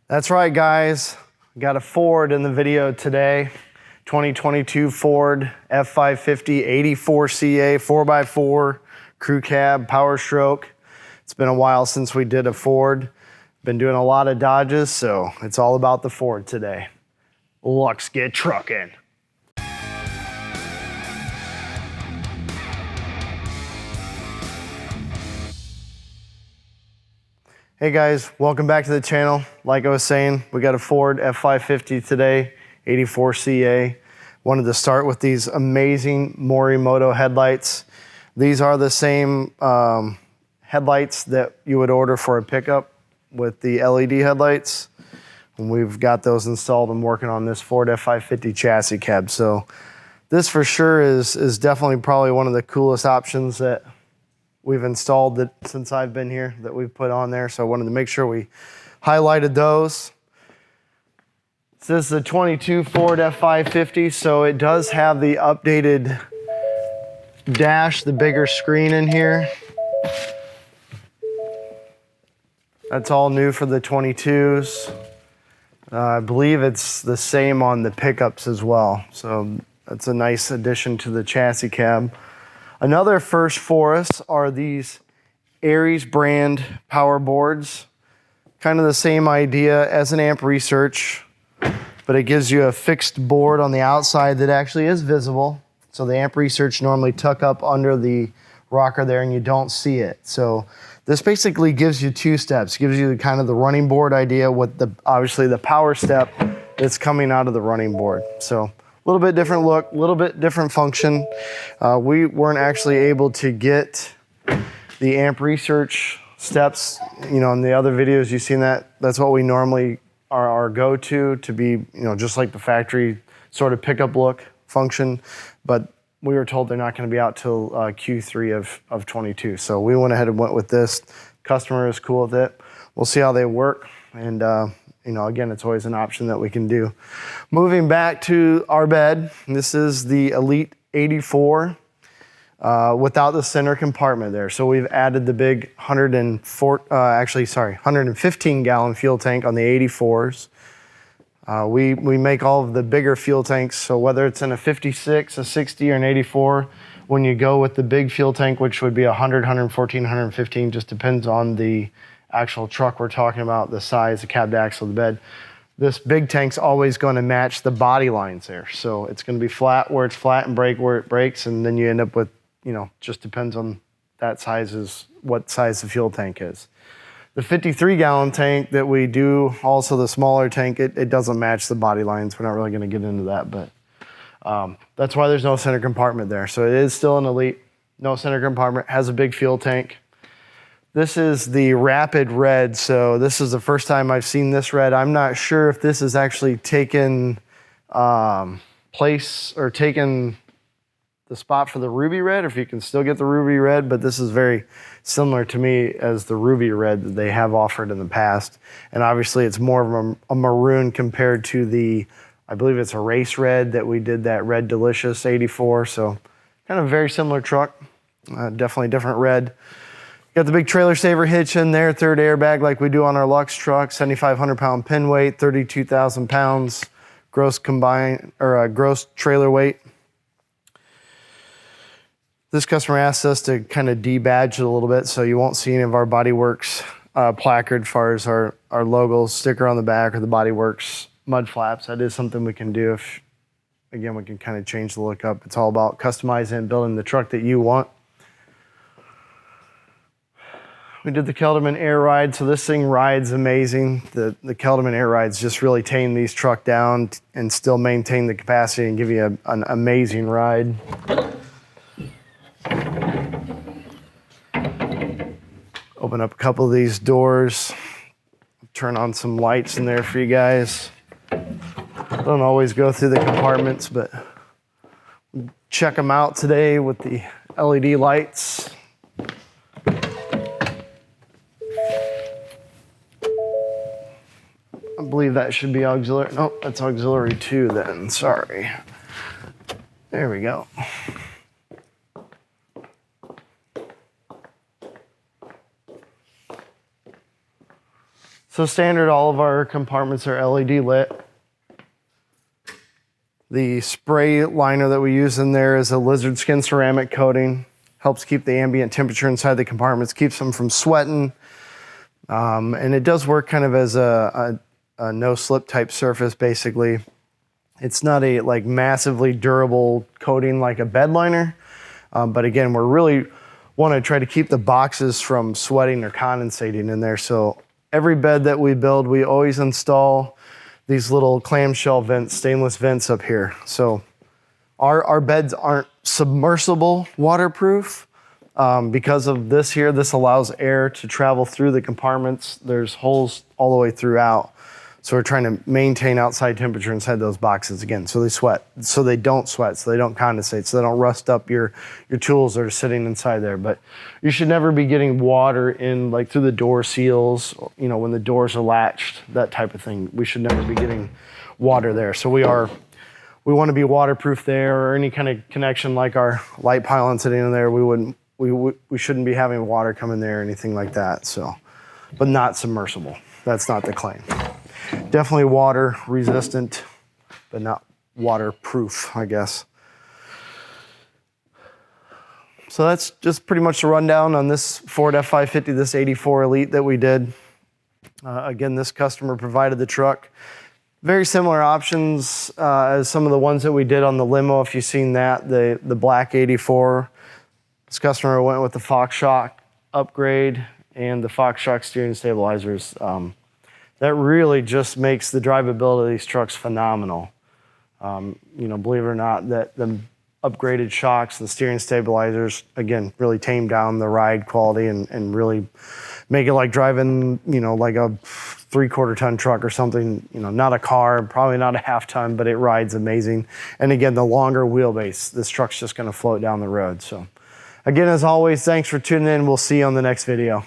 That's right, guys. Got a Ford in the video today. 2022 Ford F550 84CA 4x4 crew cab power stroke. It's been a while since we did a Ford. Been doing a lot of Dodges, so it's all about the Ford today. Let's get trucking. Hey guys, welcome back to the channel. Like I was saying, we got a Ford F550 today, 84CA. Wanted to start with these amazing Morimoto headlights. These are the same headlights that you would order for a pickup with the LED headlights. And we've got those installed and working on this Ford F550 chassis cab. So this for sure is definitely probably one of the coolest options that we've installed that since I've been here that we've put on there. So I wanted to make sure we highlighted those. This is a 22 Ford F550, so it does have the updated dash, the bigger screen in here. That's all new for the 22s. I believe it's the same on the pickups as well. So that's a nice addition to the chassis cab. Another first for us are these Aries brand power boards. Kind of the same idea as an amp research, but it gives you a fixed board on the outside that actually is visible. So the amp research normally tuck up under the rocker there and you don't see it. So this basically gives you two steps. Gives you kind of the running board idea with obviously the power step that's coming out of the running board. So a little bit different look, a little bit different function. We weren't actually able to get the amp research steps. You know, in the other videos you've seen that's what we normally are our go-to to be, you know, just like the factory sort of pickup look function. But we were told they're not going to be out till Q3 of 22. So we went ahead and went with this. Customer is cool with it. We'll see how they work. And you know, again, it's always an option that we can do. Moving back to our bed, this is the Elite 84 without the center compartment there. So we've added the big 115 gallon fuel tank on the 84s. We make all of the bigger fuel tanks. So whether it's in a 56, a 60, or an 84, when you go with the big fuel tank, which would be 100, 114, 115, just depends on the actual truck we're talking about, the size, the cab to axle, the bed. This big tank's always going to match the body lines there. So it's going to be flat where it's flat and break where it breaks, and then you end up with, you know, just depends on that size is what size the fuel tank is. The 53 gallon tank that we do, also the smaller tank, it doesn't match the body lines. We're not really going to get into that, but that's why there's no center compartment there. So it is still an Elite, no center compartment, has a big fuel tank. This is the Rapid Red, so this is the first time I've seen this red. I'm not sure if this is actually taken place or taken the spot for the Ruby Red, or if you can still get the Ruby Red, but this is very similar to me as the Ruby Red that they have offered in the past. And obviously it's more of a maroon compared to the, I believe it's a Race Red that we did that Red Delicious 84, so kind of very similar truck, definitely different red. Got the big trailer saver hitch in there, third airbag like we do on our Lux truck, 7,500 pound pin weight, 32,000 pounds gross combined or gross trailer weight. This customer asked us to kind of debadge it a little bit, so you won't see any of our Bodywerks placard as far as our logo sticker on the back or the Bodywerks mud flaps. That is something we can do if, again, we can kind of change the look up. It's all about customizing and building the truck that you want. We did the Kelderman Air Ride, so this thing rides amazing. The Kelderman Air Rides just really tame these truck down and still maintain the capacity and give you an amazing ride. Open up a couple of these doors, turn on some lights in there for you guys. Don't always go through the compartments, but check them out today with the LED lights. I believe that should be auxiliary. Nope, that's auxiliary 2 then, sorry. There we go. So standard, all of our compartments are LED lit. The spray liner that we use in there is a lizard skin ceramic coating. Helps keep the ambient temperature inside the compartments, keeps them from sweating. And it does work kind of as a no-slip type surface, basically. It's not a like massively durable coating like a bed liner. But again, we really want to try to keep the boxes from sweating or condensating in there. So every bed that we build, we always install these little clamshell vents, stainless vents up here. So our beds aren't submersible waterproof. Because of this here, this allows air to travel through the compartments. There's holes all the way throughout. So we're trying to maintain outside temperature inside those boxes again, so they don't sweat, so they don't condensate, so they don't rust up your tools that are sitting inside there. But you should never be getting water in, like through the door seals, you know, when the doors are latched, that type of thing. We should never be getting water there. So we want to be waterproof there, or any kind of connection like our light pylon sitting in there. We shouldn't be having water come in there or anything like that. So, but not submersible. That's not the claim. Definitely water resistant, but not waterproof, I guess. So that's just pretty much the rundown on this Ford F550, this 84 Elite that we did. Again, this customer provided the truck. Very similar options as some of the ones that we did on the limo, if you've seen that, the black 84. This customer went with the Fox Shock upgrade and the Fox Shock steering stabilizers. That really just makes the drivability of these trucks phenomenal. You know, believe it or not, that the upgraded shocks, the steering stabilizers, again, really tame down the ride quality and really make it like driving, you know, like a 3/4 ton truck or something, you know, not a car, probably not a half ton, but it rides amazing. And again, the longer wheelbase, this truck's just gonna float down the road. So again, as always, thanks for tuning in. We'll see you on the next video.